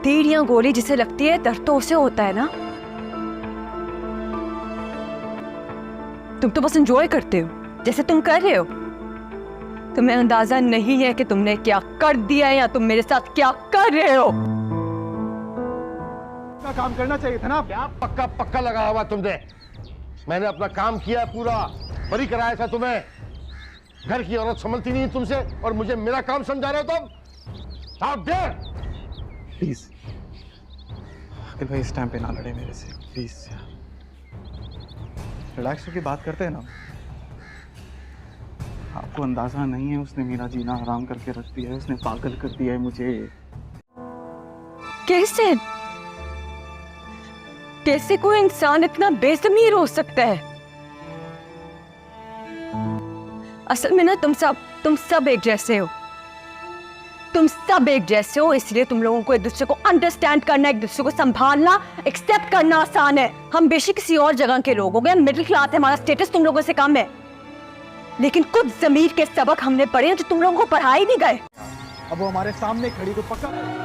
तीर या गोली जिसे लगती है दर्द तो उसे होता है ना। तुम तो बस एंजॉय करते हो जैसे तुम कर रहे हो। तुम्हें अंदाजा नहीं है कि तुमने क्या कर दिया है या तुम मेरे साथ क्या कर रहे हो। अपना काम करना चाहिए था ना। क्या पक्का पक्का लगा हुआ तुमने? मैंने अपना काम किया पूरा, बरी कराया था तुम्हें। घर की औरत संभलती नहीं तुमसे और मुझे मेरा काम समझा रहे हो तुम। Stop there! प्लीज अखिल भाई इस टाइम पे ना लड़े मेरे से, प्लीज रिलैक्स होकर बात करते हैं ना। आपको अंदाजा नहीं है, उसने मेरा जीना हराम करके रख दिया है, उसने पागल कर दिया है मुझे। कैसे कैसे कोई इंसान इतना बेज़मीर हो सकता है? असल में ना तुम सब एक जैसे हो। तुम सब एक जैसे हो, इसलिए तुम लोगों को एक दूसरे को अंडरस्टैंड करना, एक दूसरे को संभालना, एक्सेप्ट करना आसान है। हम बेशक किसी और जगह के लोग हो गए, मिडिल क्लास है, हमारा स्टेटस तुम लोगों से कम है, लेकिन कुछ ज़मीर के सबक हमने पढ़े हैं जो तुम लोगों को पढ़ाई नहीं गए। अब वो हमारे सामने खड़ी तो पक्का।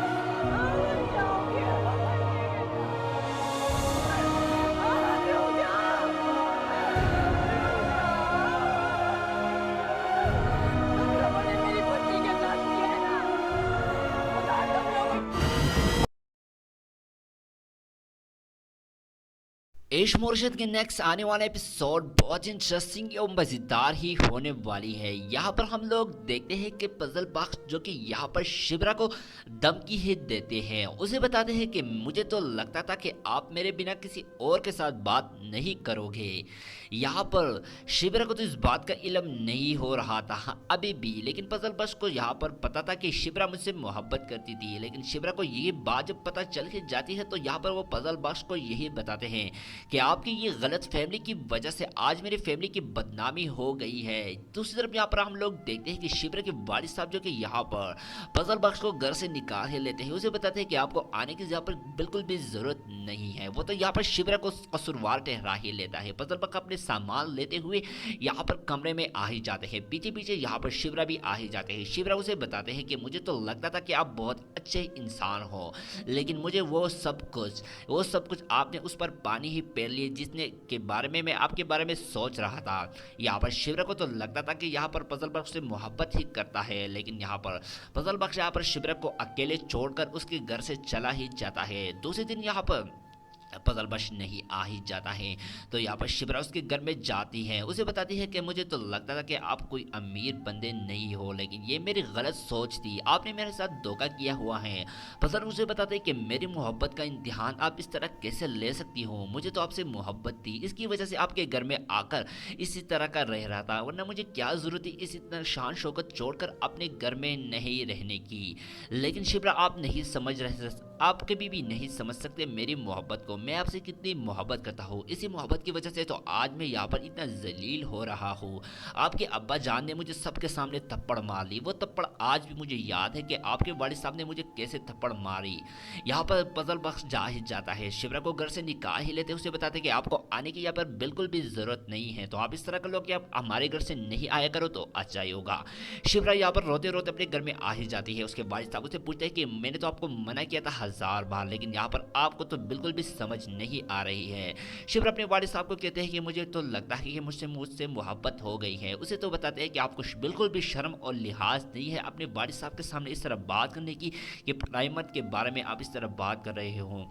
इश मुर्शिद के नेक्स्ट आने वाला एपिसोड बहुत इंटरेस्टिंग और मज़ेदार ही होने वाली है। यहाँ पर हम लोग देखते हैं कि पजल बख्श जो कि यहाँ पर शिबरा को धमकी ही देते हैं, उसे बताते हैं कि मुझे तो लगता था कि आप मेरे बिना किसी और के साथ बात नहीं करोगे। यहाँ पर शिबरा को तो इस बात का इल्म नहीं हो रहा था अभी भी, लेकिन पजल बख्श को यहाँ पर पता था कि शिबरा मुझसे मोहब्बत करती थी। लेकिन शिबरा को ये बात जब पता चल के जाती है तो यहाँ पर वो पजल बख्श को यही बताते हैं कि आपकी ये गलत फैमिली की वजह से आज मेरी फैमिली की बदनामी हो गई है। दूसरी तरफ यहाँ पर हम लोग देखते हैं कि शिबरा के वालिद साहब जो कि यहाँ पर पजल बख्श को घर से निकाल ही लेते हैं, उसे बताते हैं कि आपको आने की यहाँ पर बिल्कुल भी जरूरत नहीं है। वो तो यहाँ पर शिबरा को कसूरवार ठहरा ही लेता है। पजल बख्श अपने सामान लेते हुए यहाँ पर कमरे में आ ही जाते हैं, पीछे पीछे यहाँ पर शिबरा भी आ ही जाते हैं। शिबरा उसे बताते हैं कि मुझे तो लगता था कि आप बहुत अच्छे इंसान हो, लेकिन मुझे वो सब कुछ आपने उस पर पानी ही फेर लिए जिसने के बारे में मैं आपके बारे में सोच रहा था। यहाँ पर शिबरा को तो लगता था कि यहाँ पर पजल बख्श से मोहब्बत ही करता है, लेकिन यहाँ पर पजल बख्श यहाँ पर शिबरा को अकेले छोड़कर उसके घर से चला ही जाता है। दूसरे दिन यहाँ पर पजल बख्श नहीं आ ही जाता है तो यहाँ पर शिबरा उसके घर में जाती है, उसे बताती है कि मुझे तो लगता था कि आप कोई अमीर बंदे नहीं हो, लेकिन ये मेरी गलत सोच थी, आपने मेरे साथ धोखा किया हुआ है। पजल उसे बताते हैं कि मेरी मोहब्बत का इम्तिहान आप इस तरह कैसे ले सकती हो, मुझे तो आपसे मोहब्बत थी, इसकी वजह से आपके घर में आकर इसी तरह का रह रहा था, वरना मुझे क्या ज़रूरत थी इस इतना शान शौकत छोड़कर अपने घर में नहीं रहने की। लेकिन शिबरा आप नहीं समझ रहे, आप कभी भी नहीं समझ सकते मेरी मोहब्बत को, मैं आपसे कितनी मोहब्बत करता हूँ। इसी मोहब्बत की वजह से तो आज मैं यहाँ पर इतना जलील हो रहा हूँ। आपके अब्बा जान ने मुझे सबके सामने थप्पड़ मार ली, वो थप्पड़ आज भी मुझे याद है कि आपके वालिद साहब ने मुझे कैसे थप्पड़ मारी। यहाँ पर पजल बख्श जा ही जाता है, शिबरा को घर से निकाल ही लेते, उसे बताते कि आपको आने की यहाँ पर बिल्कुल भी ज़रूरत नहीं है, तो आप इस तरह कर लो कि आप हमारे घर से नहीं आया करो तो अच्छा ही होगा। शिबरा यहाँ पर रोते रोते अपने घर में आ ही जाती है। उसके वालिद साहब उसे पूछते हैं कि मैंने तो आपको मना किया था 1000 बार, लेकिन यहाँ पर आपको तो बिल्कुल भी समझ नहीं आ रही है। शिबरा अपने वालिद साहब को कहते हैं कि मुझे तो लगता है कि मुझसे मोहब्बत हो गई है। उसे तो बताते हैं कि आपको बिल्कुल भी शर्म और लिहाज नहीं है अपने वालिद साहब के सामने इस तरह बात करने की कि प्राइमत के बारे में आप इस तरह बात कर रहे हो।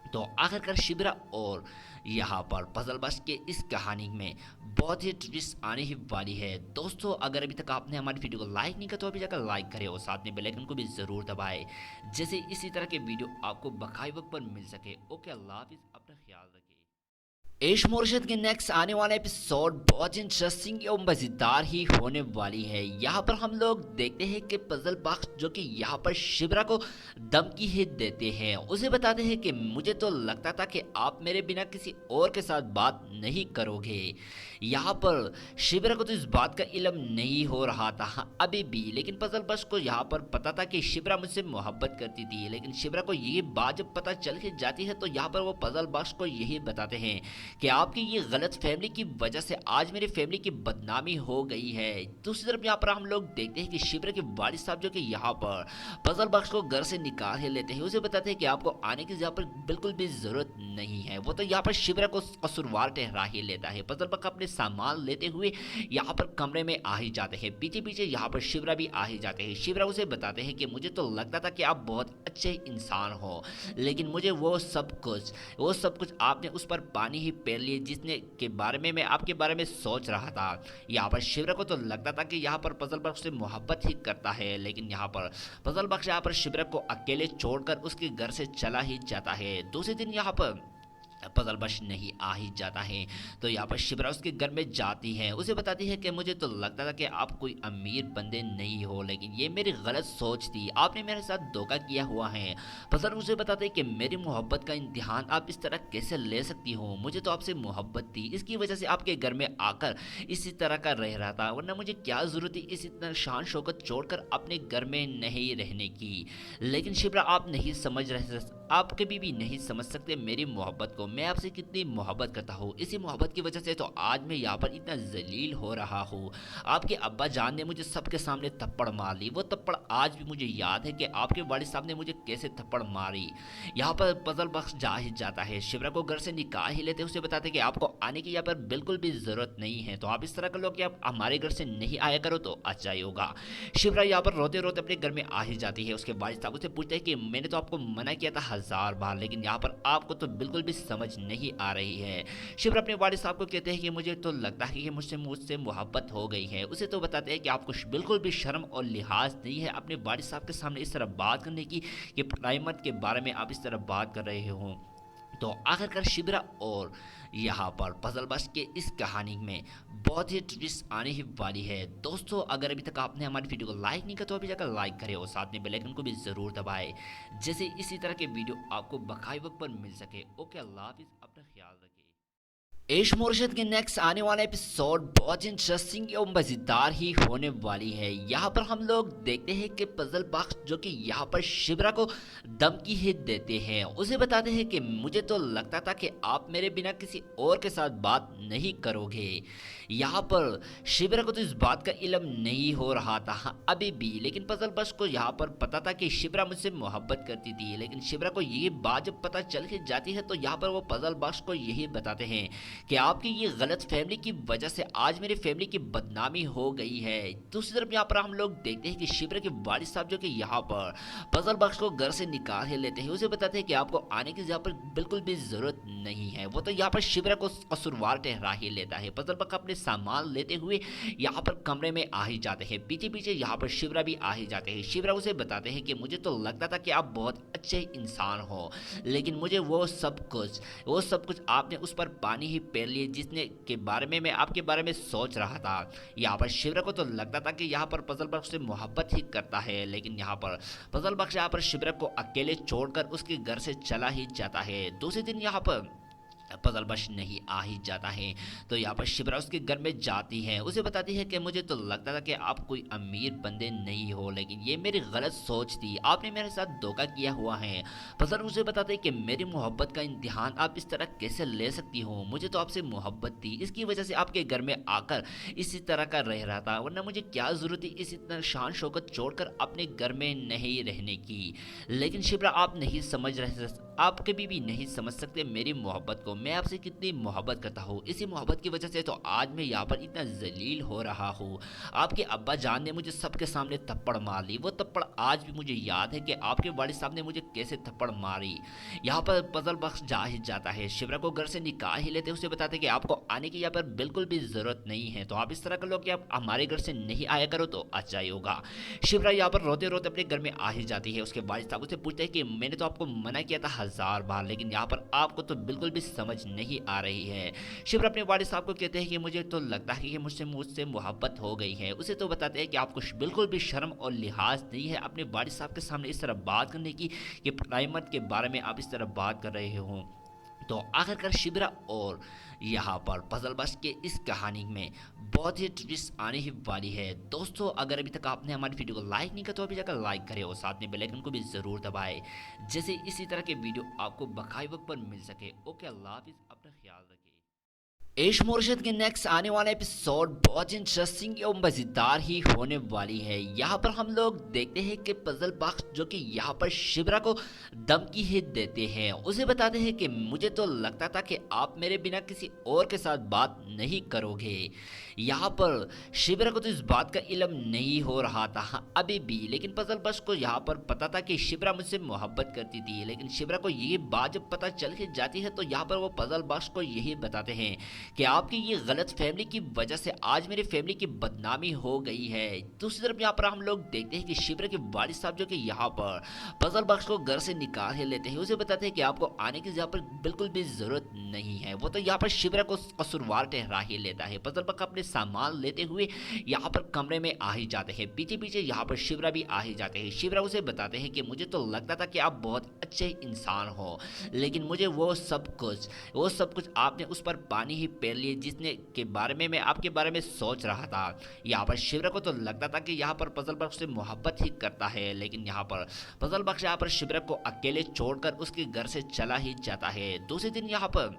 तो आखिरकार शिबरा और यहाँ पर पजल बख्श के इस कहानी में बहुत ही ट्विस्ट आने ही वाली है। दोस्तों अगर अभी तक आपने हमारी वीडियो को लाइक नहीं किया तो अभी जाकर लाइक करें और साथ में बेल आइकन को भी ज़रूर दबाएं, जैसे इसी तरह के वीडियो आपको बकाए वक्त पर मिल सके। ओके, अल्लाह हाफिज़, अपना ख्याल रखें। इश मुर्शिद के नेक्स्ट आने वाला एपिसोड बहुत इंटरेस्टिंग और मज़ेदार ही होने वाली है। यहाँ पर हम लोग देखते हैं कि पजल बख्श जो कि यहाँ पर शिबरा को धमकी ही देते हैं, उसे बताते हैं कि मुझे तो लगता था कि आप मेरे बिना किसी और के साथ बात नहीं करोगे। यहाँ पर शिबरा को तो इस बात का इल्म नहीं हो रहा था अभी भी, लेकिन पजल बख्श को यहाँ पर पता था कि शिबरा मुझसे मोहब्बत करती थी। लेकिन शिबरा को ये बात जब पता चल के जाती है तो यहाँ पर वो पजल बख्श को यही बताते हैं کہ آپ کی یہ غلط فہمی کی وجہ سے آج میری فیملی کی بدنامی ہو گئی ہے۔ دوسری طرف یہاں پر ہم لوگ دیکھتے ہیں کہ شبرا کے والد صاحب جو کہ یہاں پر فضل بخش کو گھر سے نکال ہی لیتے ہیں، اسے بتاتے ہیں کہ آپ کو آنے کی یہاں پر بالکل بھی ضرورت نہیں ہے۔ وہ تو یہاں پر شبرا کو قصوروار ٹھہرا ہی لیتا ہے۔ فضل بخش اپنے سامان لیتے ہوئے یہاں پر کمرے میں آ ہی جاتے ہیں، پیچھے پیچھے یہاں پر شبرا بھی آ ہی جاتے ہیں۔ شبرا اسے بتاتے ہیں کہ مجھے تو لگتا تھا کہ آپ بہت اچھے انسان ہو، لیکن مجھے وہ سب کچھ آپ نے اس پر پانی ہی پھیر لیے جس نے کے بارے میں آپ کے بارے میں سوچ رہا تھا۔ یہاں پر شبرا کو تو لگتا تھا کہ یہاں پر فضل بخش سے محبت ہی کرتا ہے، لیکن یہاں پر فضل بخش یہاں پر شبرا کو اکیلے چھوڑ کر اس کے گھر سے چلا ہی جاتا ہے۔ دوسرے دن یہاں پر فضل بخش نہیں آ ہی جاتا ہے تو یہاں پر شبرا اس کے گھر میں جاتی ہے، اسے بتاتی ہے کہ مجھے تو لگتا تھا کہ آپ کوئی امیر بندے نہیں ہو، لیکن یہ میری غلط سوچ تھی، آپ نے میرے ساتھ دھوکہ کیا ہوا ہے۔ فضل اسے بتاتے ہیں کہ میری محبت کا امتحان آپ اس طرح کیسے لے سکتی ہو، مجھے تو آپ سے محبت تھی، اس کی وجہ سے آپ کے گھر میں آ کر اسی طرح کا رہ رہا تھا، ورنہ مجھے کیا ضرورت تھی اس اتنا شان شوکت چھوڑ کر اپنے گھر میں نہیں رہنے کی۔ لیکن شبرا آپ نہیں سمجھ رہے، آپ کبھی بھی نہیں سمجھ سکتے میری محبت کو، میں آپ سے کتنی محبت کرتا ہوں، اسی محبت کی وجہ سے تو آج میں یہاں پر اتنا ذلیل ہو رہا ہوں۔ آپ کے ابا جان نے مجھے سب کے سامنے تھپڑ مار لی، وہ تھپڑ آج بھی مجھے یاد ہے کہ آپ کے والد صاحب نے مجھے کیسے تھپڑ ماری۔ یہاں پر فضل بخش جا ہی جاتا ہے، شبرا کو گھر سے نکال ہی لیتے، اسے بتاتے کہ آپ کو آنے کی یہاں پر بالکل بھی ضرورت نہیں ہے، تو آپ اس طرح کر لو کہ آپ ہمارے گھر سے نہیں آیا کرو تو اچھا ہی ہوگا۔ شبرا یہاں پر روتے روتے اپنے گھر میں آ ہی جاتی ہے، اس کے والد صاحب اسے پوچھتے ہیں کہ میں نے تو آپ کو منع کیا تھا 1000 بار، لیکن یہاں پر آپ کو تو بالکل بھی سمجھ نہیں آ رہی ہے۔ شبرا اپنے والد صاحب کو کہتے ہیں کہ مجھے تو لگتا ہے کہ مجھ سے محبت ہو گئی ہے، اسے تو بتاتے ہیں کہ آپ کو بالکل بھی شرم اور لحاظ نہیں ہے اپنے والد صاحب کے سامنے اس طرح بات کرنے کی کہ پرائمت کے بارے میں آپ اس طرح بات کر رہے ہوں۔ تو آخر کار شبرا اور یہاں پر فضل بخش کے اس کہانی میں بہت ہی ٹویسٹ آنے ہی والی ہے۔ دوستو اگر ابھی تک آپ نے ہماری ویڈیو کو لائک نہیں کیا تو ابھی جا کر لائک کرے اور ساتھ میں بیل آئیکن کو بھی ضرور دبائے، جیسے اسی طرح کے ویڈیو آپ کو بقائے وقت پر مل سکے۔ اوکے، اللہ حافظ، اپنا خیال رکھیں۔ عیش مرشد کے نیکسٹ آنے والا ایپیسوڈ بہت انٹرسٹنگ اور مزیدار ہی ہونے والی ہے۔ یہاں پر ہم لوگ دیکھتے ہیں کہ فضل بخش جو کہ یہاں پر شبرا کو دھمکی ہی دیتے ہیں، اسے بتاتے ہیں کہ مجھے تو لگتا تھا کہ آپ میرے بنا کسی اور کے ساتھ بات نہیں کرو گے۔ یہاں پر شبرا کو تو اس بات کا علم نہیں ہو رہا تھا ابھی بھی، لیکن فضل بخش کو یہاں پر پتا تھا کہ شبرا مجھ سے محبت کرتی تھی، لیکن شبرا کو یہ بات جب پتا چل کے جاتی ہے تو یہاں پر وہ فضل بخش کو یہی بتاتے ہیں کہ آپ کی یہ غلط فہمی کی وجہ سے آج میری فیملی کی بدنامی ہو گئی ہے۔ دوسری طرف یہاں پر ہم لوگ دیکھتے ہیں کہ شبرا کے والد صاحب جو کہ یہاں پر فضل بخش کو گھر سے نکال ہی لیتے ہیں، اسے بتاتے ہیں کہ آپ کو آنے کی یہاں پر بالکل بھی ضرورت نہیں ہے۔ وہ تو یہاں پر شبرا کو قصوروار ٹھہرا ہی لیتا ہے۔ فضل بخش اپنے سامان لیتے ہوئے یہاں پر کمرے میں آ ہی جاتے ہیں، پیچھے پیچھے یہاں پر شبرا بھی آ ہی جاتے ہیں۔ شبرا اسے بتاتے ہیں کہ مجھے تو لگتا تھا کہ آپ بہت اچھے انسان ہو، لیکن مجھے وہ سب کچھ آپ نے اس پر پانی ہی پھیر لیے جس نے کے بارے میں آپ کے بارے میں سوچ رہا تھا۔ یہاں پر شبرا کو تو لگتا تھا کہ یہاں پر فضل بخش سے محبت ہی کرتا ہے، لیکن یہاں پر فضل بخش یہاں پر شبرا کو اکیلے چھوڑ کر اس کے گھر سے چلا ہی جاتا ہے۔ دوسرے دن یہاں پر فضل بخش نہیں آ ہی جاتا ہے تو یہاں پر شبرا اس کے گھر میں جاتی ہے، اسے بتاتی ہے کہ مجھے تو لگتا تھا کہ آپ کوئی امیر بندے نہیں ہو، لیکن یہ میری غلط سوچ تھی، آپ نے میرے ساتھ دھوکہ کیا ہوا ہے۔ فضل اسے بتاتے ہیں کہ میری محبت کا امتحان آپ اس طرح کیسے لے سکتی ہو، مجھے تو آپ سے محبت تھی، اس کی وجہ سے آپ کے گھر میں آ کر اسی طرح کا رہ رہا تھا، ورنہ مجھے کیا ضرورت تھی اس اتنا شان شوکت چھوڑ کر اپنے گھر میں نہیں رہنے کی۔ لیکن شبرا آپ نہیں سمجھ رہے، آپ کبھی بھی نہیں سمجھ سکتے میری محبت کو، میں آپ سے کتنی محبت کرتا ہوں، اسی محبت کی وجہ سے تو آج میں یہاں پر اتنا ذلیل ہو رہا ہوں۔ آپ کے ابا جان نے مجھے سب کے سامنے تھپڑ مار لی، وہ تھپڑ آج بھی مجھے یاد ہے کہ آپ کے والد صاحب نے مجھے کیسے تھپڑ ماری۔ یہاں پر فضل بخش جا ہی جاتا ہے، شبرا کو گھر سے نکال ہی لیتے، اسے بتاتے کہ آپ کو آنے کی یہاں پر بالکل بھی ضرورت نہیں ہے، تو آپ اس طرح کر لو کہ آپ ہمارے گھر سے نہیں آیا کرو تو اچھا ہی ہوگا۔ شبرا یہاں پر روتے روتے اپنے گھر میں آ ہی جاتی ہے، اس کے والد صاحب اسے پوچھتے ہیں کہ میں نے تو آپ کو منع کیا تھا 1000 بار، لیکن یہاں پر آپ کو تو بالکل بھی سمجھ نہیں آ رہی ہے۔ شبرا اپنے والد صاحب کو کہتے ہیں کہ مجھے تو لگتا ہے کہ مجھ سے محبت ہو گئی ہے، اسے تو بتاتے ہیں کہ آپ کو بالکل بھی شرم اور لحاظ نہیں ہے اپنے والد صاحب کے سامنے اس طرح بات کرنے کی کہ پرائمت کے بارے میں آپ اس طرح بات کر رہے ہوں۔ تو آخر کار شبرا اور یہاں پر فضل بخش کے اس کہانی میں بہت ہی ٹویسٹ آنے ہی والی ہے۔ دوستو اگر ابھی تک آپ نے ہماری ویڈیو کو لائک نہیں کیا تو ابھی جا کر لائک کرے اور ساتھ میں بیل آئیکن کو بھی ضرور دبائے، جیسے اسی طرح کے ویڈیو آپ کو بقائے وقت پر مل سکے۔ اوکے، اللہ حافظ، اپنا خیال رکھیں۔ एश मोर्शद के नेक्स्ट आने वाला एपिसोड बहुत इंटरेस्टिंग एवं मज़ेदार ही होने वाली है। यहाँ पर हम लोग देखते हैं कि पजल बख्श जो कि यहाँ पर शिबरा को धमकी ही देते हैं, उसे बताते हैं कि मुझे तो लगता था कि आप मेरे बिना किसी और के साथ बात नहीं करोगे। यहाँ पर शिबरा को तो इस बात का इल्म नहीं हो रहा था अभी भी, लेकिन पजल बख्श को यहाँ पर पता था कि शिबरा मुझसे मोहब्बत करती थी। लेकिन शिबरा को ये बात जब पता चल के जाती है तो यहाँ पर वो पजल बख्श को यही बताते हैं कि आपकी ये गलत फैमिली की वजह से आज मेरी फैमिली की बदनामी हो गई है। दूसरी तरफ यहाँ पर हम लोग देखते हैं कि शिबरा के वालिद साहब जो कि यहाँ पर पजल बख्श को घर से निकाल ही लेते हैं, उसे बताते हैं कि आपको आने की यहाँ पर बिल्कुल भी जरूरत नहीं है। वो तो यहाँ पर शिबरा को कसूरवार ठहरा ही लेता है। पजल बख्श अपने सामान लेते हुए यहाँ पर कमरे में आ ही जाते हैं। पीछे पीछे यहाँ पर शिबरा भी आ ही जाते हैं। शिबरा उसे बताते हैं कि मुझे तो लगता था कि आप बहुत अच्छे इंसान हो, लेकिन मुझे वो सब कुछ आपने उस पर पानी ही फेर लिए जिसने के बारे में मैं आपके बारे में सोच रहा था। यहाँ पर शिबरा को तो लगता था कि यहाँ पर पजल बख्श से मोहब्बत ही करता है, लेकिन यहाँ पर पजल बख्श यहाँ पर शिबरा को अकेले छोड़कर उसके घर से चला ही जाता है। दूसरे दिन यहाँ पर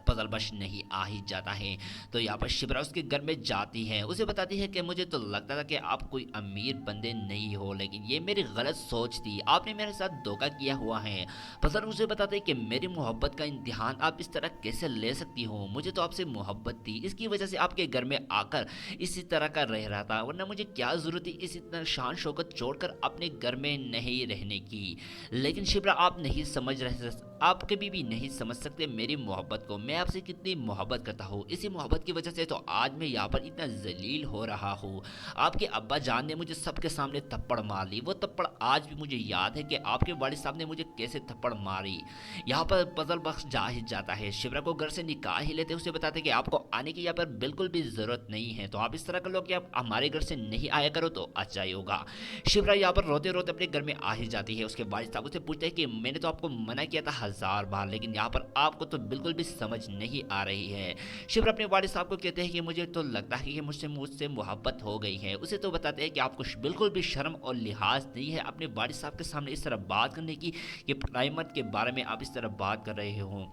पजल बख्श नहीं आ ही जाता है तो यहाँ पर शिबरा उसके घर में जाती है। उसे बताती है कि मुझे तो लगता था कि आप कोई अमीर बंदे नहीं हो, लेकिन ये मेरी गलत सोच थी, आपने मेरे साथ धोखा किया हुआ है। पजल उसे बताते हैं कि मेरी मोहब्बत का इम्तिहान आप इस तरह कैसे ले सकती हो, मुझे तो आपसे मोहब्बत थी, इसकी वजह से आपके घर में आकर इसी तरह का रह रहा था, वरना मुझे क्या जरूरत थी इस इतना शान शौकत छोड़कर अपने घर में नहीं रहने की। लेकिन शिबरा आप नहीं समझ रहे, आप कभी भी नहीं समझ सकते मेरी मोहब्बत को, मैं आपसे कितनी मोहब्बत करता हूँ। इसी मोहब्बत की वजह से तो आज मैं यहाँ पर इतना जलील हो रहा हूँ। आपके अब्बा जान ने मुझे सबके सामने थप्पड़ मार ली, वो थप्पड़ आज भी मुझे याद है कि आपके वालिद साहब ने मुझे कैसे थप्पड़ मारी। यहाँ पर पजल बख्श जा ही जाता है, शिबरा को घर से निकाल ही लेते, उसे बताते कि आपको आने की यहाँ पर बिल्कुल भी जरूरत नहीं है, तो आप इस तरह कर लो कि आप हमारे घर से नहीं आया करो तो अच्छा ही होगा। शिबरा यहाँ पर रोते रोते अपने घर में आ ही जाती है। उसके वालिद साहब उसे पूछते हैं कि मैंने तो आपको मना किया था 1000 बार, लेकिन यहाँ पर आपको तो बिल्कुल भी समझ नहीं आ रही है। शिबरा अपने वालिद साहब को कहते हैं कि मुझे तो लगता है कि मुझसे मोहब्बत हो गई है। उसे तो बताते हैं कि आपको बिल्कुल भी शर्म और लिहाज नहीं है अपने वालिद साहब के सामने इस तरह बात करने की कि प्राइमत के बारे में आप इस तरह बात कर रहे हो।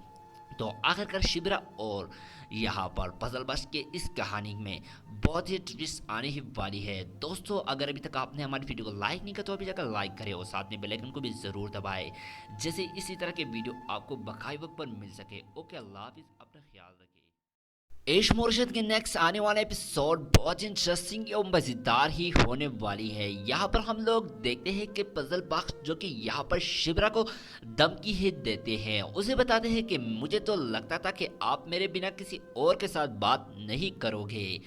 तो आखिरकार शिबरा और यहाँ पर पजल बख्श के इस कहानी में बहुत ही ट्विस्ट आने ही वाली है। दोस्तों अगर अभी तक आपने हमारी वीडियो को लाइक नहीं किया तो अभी जाकर लाइक करें और साथ में बेल आइकन को भी ज़रूर दबाएं, जैसे इसी तरह के वीडियो आपको बकाए वक्त पर मिल सके। ओके, अल्लाह हाफिज़, अपना ख्याल रखें। एश मोर्शद के नेक्स्ट आने वाला एपिसोड बहुत इंटरेस्टिंग एवं मज़ेदार ही होने वाली है। यहाँ पर हम लोग देखते हैं कि पजल बख्श जो कि यहाँ पर शिबरा को धमकी ही देते हैं, उसे बताते हैं कि मुझे तो लगता था कि आप मेरे बिना किसी और के साथ बात नहीं करोगे।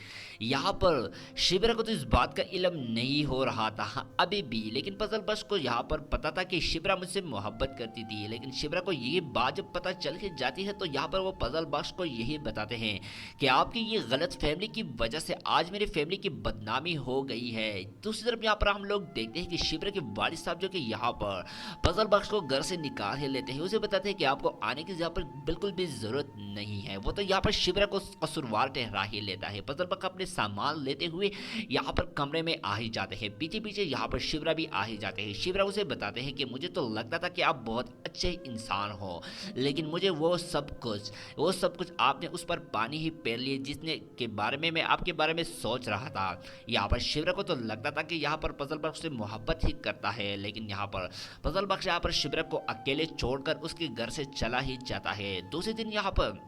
यहाँ पर शिबरा को तो इस बात का इल्म नहीं हो रहा था अभी भी, लेकिन पजल बख्श को यहाँ पर पता था कि शिबरा मुझसे मोहब्बत करती थी। लेकिन शिबरा को ये बात जब पता चल के जाती है तो यहाँ पर वो पजल बख्श को यही बताते हैं कि आपकी ये गलत फैमिली की वजह से आज मेरी फैमिली की बदनामी हो गई है। दूसरी तरफ यहाँ पर हम लोग देखते हैं कि शिबरा के वालिद साहब जो कि यहाँ पर पजल बख्श को घर से निकाल ही लेते हैं, उसे बताते हैं कि आपको आने की यहाँ पर बिल्कुल भी जरूरत नहीं है। वो तो यहाँ पर शिबरा को कसूरवार ठहरा ही लेता है। पजल बख्श अपने सामान लेते हुए यहाँ पर कमरे में आ ही जाते हैं। पीछे पीछे यहाँ पर शिबरा भी आ ही जाते हैं। शिबरा उसे बताते हैं कि मुझे तो लगता था कि आप बहुत अच्छे इंसान हो, लेकिन मुझे वो सब कुछ आपने उस पर पानी ही फेर लिए जिसने के बारे में मैं आपके बारे में सोच रहा था। यहाँ पर शिबरा को तो लगता था कि यहाँ पर पजल बख्श से मोहब्बत ही करता है, लेकिन यहाँ पर पजल बख्श यहाँ पर शिबरा को अकेले छोड़कर उसके घर से चला ही जाता है। दूसरे दिन यहाँ पर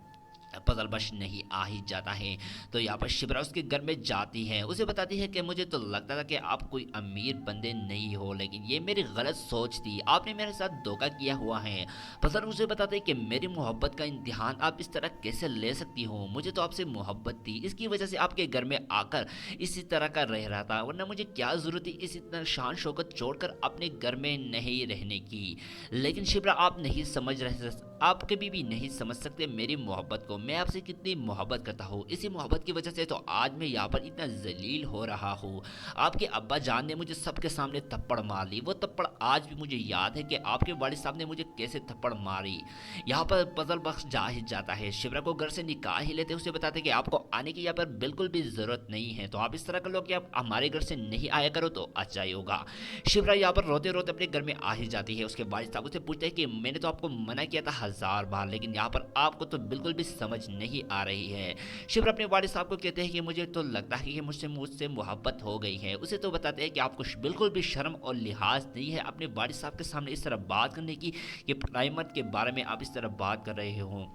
पजल बख्श नहीं आ ही जाता है तो यहाँ पर शिबरा उसके घर में जाती है। उसे बताती है कि मुझे तो लगता था कि आप कोई अमीर बंदे नहीं हो, लेकिन ये मेरी गलत सोच थी, आपने मेरे साथ धोखा किया हुआ है। पजल उसे बताते हैं कि मेरी मोहब्बत का इम्तिहान आप इस तरह कैसे ले सकती हो, मुझे तो आपसे मोहब्बत थी, इसकी वजह से आपके घर में आकर इसी तरह का रह रहा था, वरना मुझे क्या जरूरत थी इस इतना शान शौकत छोड़कर अपने घर में नहीं रहने की। लेकिन शिबरा आप नहीं समझ रहे, आप कभी भी नहीं समझ सकते मेरी मोहब्बत को, मैं आपसे कितनी मोहब्बत करता हूँ। इसी मोहब्बत की वजह से तो आज मैं यहाँ पर इतना जलील हो रहा हूँ। आपके अब्बा जान ने मुझे सबके सामने थप्पड़ मार ली, वो थप्पड़ आज भी मुझे याद है कि आपके वालिद साहब ने मुझे कैसे थप्पड़ मारी। यहाँ पर पजल बख्श जा ही जाता है, शिबरा को घर से निकाल ही लेते, उसे बताते कि आपको आने की यहाँ पर बिल्कुल भी जरूरत नहीं है, तो आप इस तरह कर लो कि आप हमारे घर से नहीं आया करो तो अच्छा ही होगा। शिबरा यहाँ पर रोते रोते अपने घर में आ ही जाती है। उसके वालिद साहब उसे पूछते हैं कि मैंने तो आपको मना किया था 1000 बार, लेकिन यहाँ पर आपको तो बिल्कुल भी समझ नहीं आ रही है। शिवरा अपने वालिद साहब को कहते हैं कि मुझे तो लगता है कि मुझसे मोहब्बत हो गई है। उसे तो बताते हैं कि आपको बिल्कुल भी शर्म और लिहाज नहीं है अपने वालिद साहब के सामने इस तरह बात करने की कि प्राइमत के बारे में आप इस तरह बात कर रहे हो।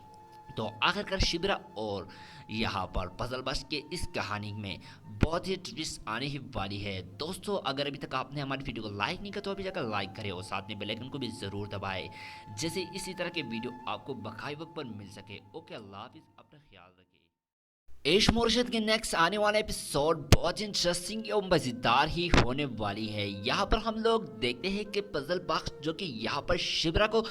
तो आखिरकार शिबरा और यहाँ पर पजलबश के इस कहानी में बहुत ही ट्विस्ट आने ही वाली है। दोस्तों अगर अभी तक आपने हमारी वीडियो को लाइक नहीं किया तो अभी जाकर लाइक करें और साथ में बेल आइकन को भी ज़रूर दबाएं, जैसे इसी तरह के वीडियो आपको बकाए वक्त पर मिल सके। ओके, अल्लाह हाफिज़, अपना ख्याल रखें। एश मुर्शिद के नेक्स्ट आने वाला एपिसोड बहुत इंटरेस्टिंग और मज़ेदार ही होने वाली है। यहाँ पर हम लोग देखते हैं कि पजल बख्श जो कि यहाँ पर शिबरा को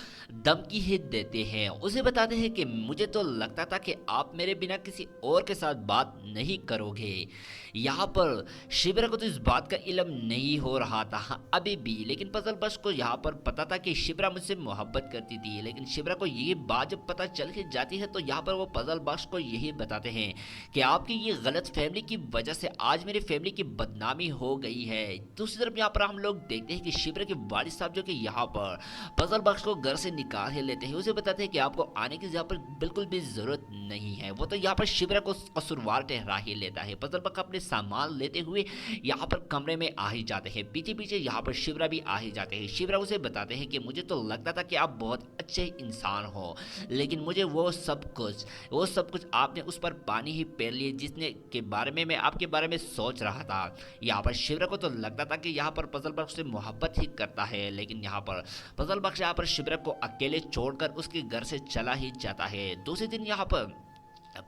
धमकी ही देते हैं, उसे बताते हैं कि मुझे तो लगता था कि आप मेरे बिना किसी और के साथ बात नहीं करोगे। यहाँ पर शिबरा को तो इस बात का इल्म नहीं हो रहा था अभी भी, लेकिन पजल बख्श को यहाँ पर पता था कि शिबरा मुझसे मोहब्बत करती थी। लेकिन शिबरा को ये बात जब पता चल के जाती है तो यहाँ पर वो पजल बख्श को यही बताते हैं कि आपकी ये गलत फैमिली की वजह से आज मेरी फैमिली की बदनामी हो गई है। दूसरी तरफ यहाँ पर हम लोग देखते हैं कि शिबरा के वालिद साहब जो कि यहाँ पर पजल बख्श को घर से निकाल ही लेते हैं। उसे बताते हैं कि आपको आने की यहाँ पर बिल्कुल भी जरूरत नहीं है। वो तो यहाँ पर शिबरा को कसूरवार ठहरा ही लेता है। पजल बख्श अपने सामान लेते हुए यहाँ पर कमरे में आ ही जाते हैं। पीछे पीछे यहाँ पर शिबरा भी आ ही जाते हैं। शिबरा उसे बताते हैं कि मुझे तो लगता था कि आप बहुत अच्छे इंसान हो, लेकिन मुझे वो सब कुछ आपने उस पर पानी ही पेर लिए जिसने के बारे में मैं आपके बारे में सोच रहा था। यहाँ पर शिबरा को तो लगता था कि यहाँ पर पजल बख्श से मोहब्बत ही करता है, लेकिन यहाँ पर पजल बख्श यहाँ पर शिबरा को अकेले छोड़कर उसके घर से चला ही जाता है। दूसरे दिन यहाँ पर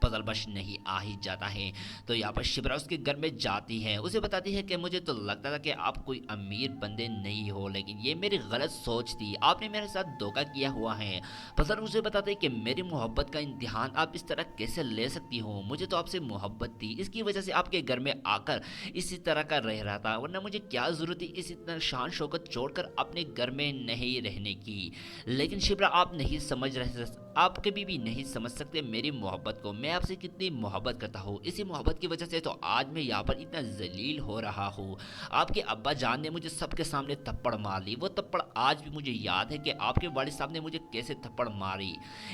पजल बख्श नहीं आ ही जाता है तो यहाँ पर शिबरा उसके घर में जाती है। उसे बताती है कि मुझे तो लगता था कि आप कोई अमीर बंदे नहीं हो, लेकिन ये मेरी गलत सोच थी, आपने मेरे साथ धोखा किया हुआ है। पजल उसे बताते हैं कि मेरी मोहब्बत का इम्तिहान आप इस तरह कैसे ले सकती हो, मुझे तो आपसे मोहब्बत थी, इसकी वजह से आपके घर में आकर इसी तरह का रह रहा था, वरना मुझे क्या ज़रूरत थी इस इतना शान शौकत छोड़कर अपने घर में नहीं रहने की। लेकिन शिबरा आप नहीं समझ रहे, आप कभी भी नहीं समझ सकते मेरी मोहब्बत को, मैं आपसे कितनी मोहब्बत करता हूँ। इसी मोहब्बत की वजह से तो आज मैं यहाँ पर इतना जलील हो रहा हूँ। आपके अब्बा जान ने मुझे सबके सामने थप्पड़ मार ली, वो थप्पड़ आज भी मुझे याद है कि आपके वालिद साहब ने मुझे कैसे थप्पड़ मारी।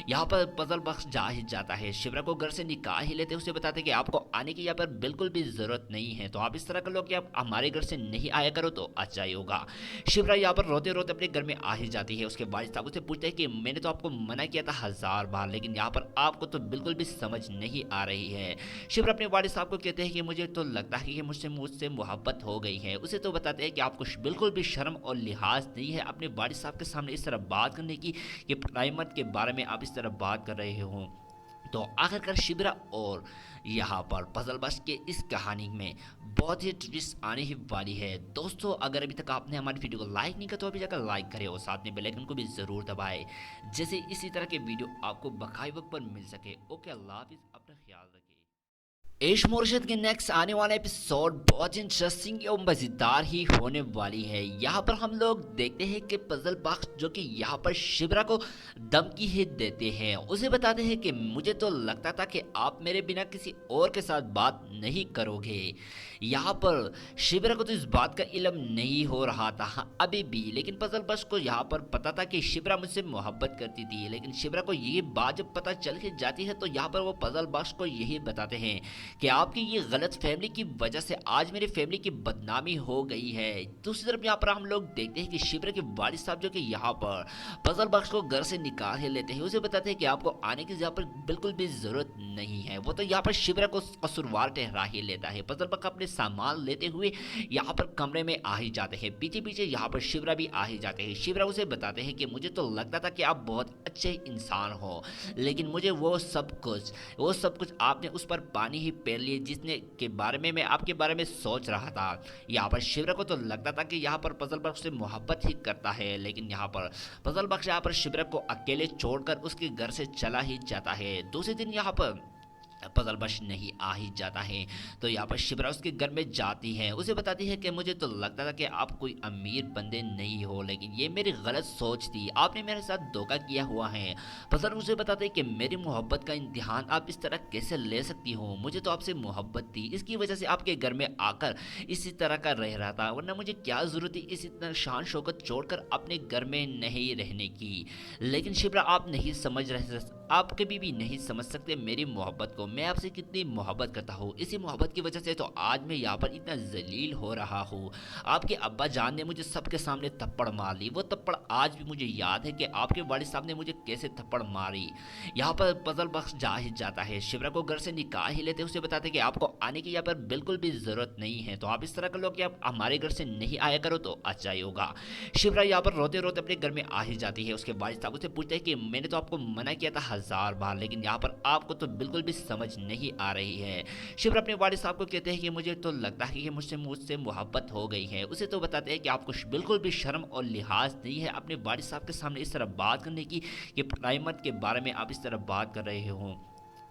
यहाँ पर पजल बख्श जा ही जाता है, शिबरा को घर से निकाल ही लेते, उसे बताते कि आपको आने की यहाँ पर बिल्कुल भी ज़रूरत नहीं है, तो आप इस तरह कर लो कि आप हमारे घर से नहीं आया करो तो अच्छा ही होगा। शिबरा यहाँ पर रोते रोते अपने घर में आ ही जाती है। उसके वालिद साहब उसे पूछते हैं कि मैंने तो आपको मना किया था 1000 बार, लेकिन यहाँ पर आपको तो बिल्कुल भी समझ नहीं आ रही है। शिबरा अपने वालिद साहब को कहते हैं कि मुझे तो लगता है कि मुझसे मोहब्बत हो गई है। उसे तो बताते हैं कि आपको बिल्कुल भी शर्म और लिहाज नहीं है अपने वालिद साहब के सामने इस तरह बात करने की कि प्राइमत के बारे में आप इस तरह बात कर रहे हो। तो आखिरकार शिबरा और यहाँ पर पजलबश के इस कहानी में बहुत ही ट्विस्ट आने ही वाली है। दोस्तों अगर अभी तक आपने हमारी वीडियो को लाइक नहीं किया तो अभी जाकर लाइक करें और साथ में बेल आइकन को भी ज़रूर दबाएं, जैसे इसी तरह के वीडियो आपको बकाए वक्त पर मिल सके। ओके, अल्लाह हाफिज़, अपना ख्याल रखें। एश मुर्शिद के नेक्स्ट आने वाला एपिसोड बहुत इंटरेस्टिंग और मज़ेदार ही होने वाली है। यहाँ पर हम लोग देखते हैं कि पजल बख्श जो कि यहाँ पर शिबरा को धमकी ही देते हैं, उसे बताते हैं कि मुझे तो लगता था कि आप मेरे बिना किसी और के साथ बात नहीं करोगे। यहाँ पर शिबरा को तो इस बात का इल्म नहीं हो रहा था अभी भी, लेकिन पजल बख्श को यहाँ पर पता था कि शिबरा मुझसे मोहब्बत करती थी। लेकिन शिबरा को ये बात जब पता चल के जाती है तो यहाँ पर वो पजल बख्श को यही बताते हैं कि आपकी ये गलत फैमिली की वजह से आज मेरी फैमिली की बदनामी हो गई है। दूसरी तरफ यहाँ पर हम लोग देखते हैं कि शिबरा के वालिद साहब जो कि यहाँ पर पजल बख्श को घर से निकाल ही लेते हैं। उसे बताते हैं कि आपको आने की यहाँ पर बिल्कुल भी जरूरत नहीं है। वो तो यहाँ पर शिबरा को कसूरवार ठहरा ही लेता है। पजल बख्श अपने सामान लेते हुए यहाँ पर कमरे में आ ही जाते हैं। पीछे पीछे यहाँ पर शिबरा भी आ ही जाते हैं। शिबरा उसे बताते हैं कि मुझे तो लगता था कि आप बहुत अच्छे इंसान हो, लेकिन मुझे वो सब कुछ आपने उस पर पानी ही पेर लिए जिसने के बारे में मैं आपके बारे में सोच रहा था। यहाँ पर शिबरा को तो लगता था कि यहाँ पर पजल बख्श से मोहब्बत ही करता है, लेकिन यहाँ पर पजल बख्श यहाँ पर शिबरा को अकेले छोड़कर उसके घर से चला ही जाता है। दूसरे दिन यहाँ पर पजल बश नहीं आ ही जाता है। तो यहाँ पर शिप्रा उसके घर में जाती है, उसे बताती है कि मुझे तो लगता था कि आप कोई अमीर बंदे नहीं हो, लेकिन ये मेरी गलत सोच थी, आपने मेरे साथ धोखा किया हुआ है। पजल उसे बताते है कि मेरी मोहब्बत का इम्तिहान आप इस तरह कैसे ले सकती हो, मुझे तो आपसे मोहब्बत थी, इसकी वजह से आपके घर में आकर इसी तरह का रह रहा था, वरना मुझे क्या ज़रूरत थी इस इतना शान शौकत छोड़कर अपने घर में नहीं रहने की। लेकिन शिप्रा आप नहीं समझ रहे, आप कभी भी नहीं समझ सकते मेरी मोहब्बत को, मैं आपसे कितनी मोहब्बत करता हूँ, इसी मोहब्बत की वजह से तो आज मैं यहाँ पर इतना जलील हो रहा हूँ। आपके अब्बा जान ने मुझे सबके सामने थप्पड़ मार ली, वो थप्पड़ आज भी मुझे याद है कि आपके वालिद साहब ने मुझे कैसे थप्पड़ मारी। यहाँ पर पजल बख्श जा ही जाता है, शिप्रा को घर से निकाल ही लेते, उसे बताते कि आपको आने की यहाँ पर बिल्कुल भी ज़रूरत नहीं है, तो आप इस तरह कर लो कि आप हमारे घर से नहीं आया करो तो अच्छा ही होगा। शिप्रा यहाँ पर रोते रोते अपने घर में आ ही जाती है, उसके वालिद साहब उसे पूछते हैं कि मैंने तो आपको मना किया था 1000 बार, लेकिन यहाँ पर आपको तो बिल्कुल भी समझ नहीं आ रही है। शिप्रा अपने वालिद साहब को कहते हैं कि मुझे तो लगता है कि मुझसे मोहब्बत हो गई है। उसे तो बताते हैं कि आपको बिल्कुल भी शर्म और लिहाज नहीं है अपने वालिद साहब के सामने इस तरह बात करने की, कि प्राइमत के बारे में आप इस तरह बात कर रहे हो।